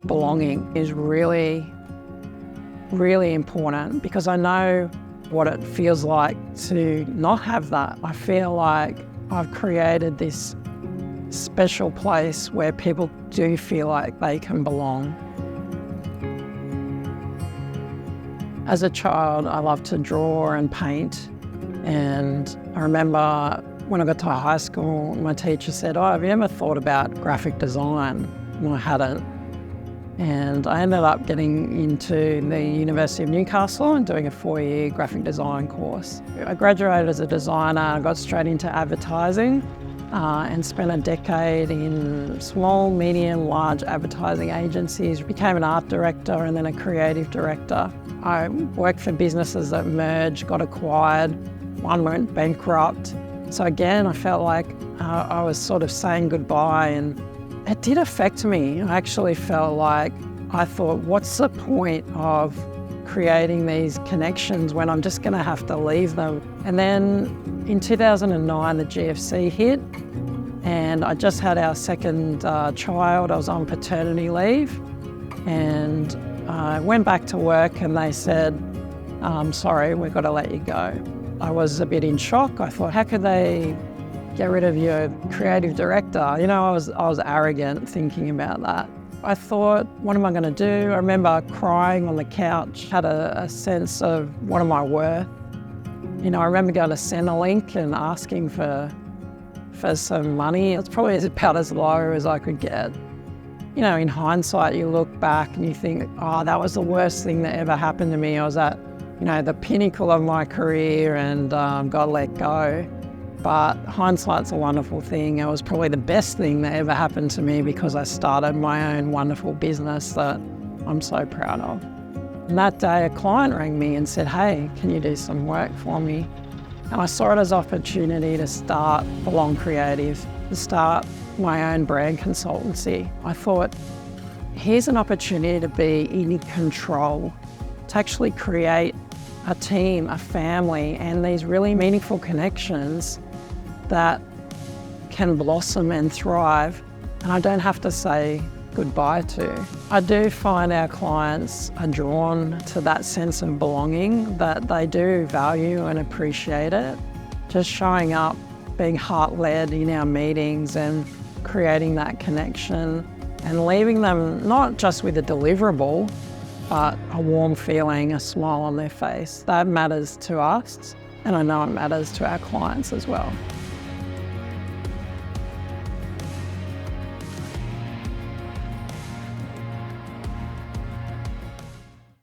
belonging is really, really important, because I know what it feels like to not have that. I feel like I've created this special place where people do feel like they can belong. As a child, I loved to draw and paint, and I remember when I got to high school, my teacher said, "Oh, have you ever thought about graphic design?" And I hadn't. And I ended up getting into the University of Newcastle and doing a 4-year graphic design course. I graduated as a designer, I got straight into advertising and spent a decade in small, medium, large advertising agencies. Became an art director and then a creative director. I worked for businesses that merged, got acquired, one went bankrupt. So again, I felt like I was sort of saying goodbye, and it did affect me. I actually felt like I thought, what's the point of creating these connections when I'm just going to have to leave them? And then in 2009, the GFC hit, and I just had our second child. I was on paternity leave, and I went back to work and they said, sorry, we've got to let you go. I was a bit in shock. I thought, how could they get rid of your creative director? You know, I was arrogant thinking about that. I thought, what am I going to do? I remember crying on the couch, had a sense of what am I worth? You know, I remember going to Centrelink and asking for some money. It's probably about as low as I could get. You know, in hindsight, you look back and you think, oh, that was the worst thing that ever happened to me. I was at, you know, the pinnacle of my career and got let go. But hindsight's a wonderful thing. It was probably the best thing that ever happened to me, because I started my own wonderful business that I'm so proud of. And that day a client rang me and said, hey, can you do some work for me? And I saw it as an opportunity to start Belong Creative, to start my own brand consultancy. I thought, here's an opportunity to be in control, to actually create a team, a family, and these really meaningful connections that can blossom and thrive, and I don't have to say goodbye to. I do find our clients are drawn to that sense of belonging, that they do value and appreciate it. Just showing up, being heart-led in our meetings and creating that connection and leaving them not just with a deliverable, but a warm feeling, a smile on their face. That matters to us, and I know it matters to our clients as well.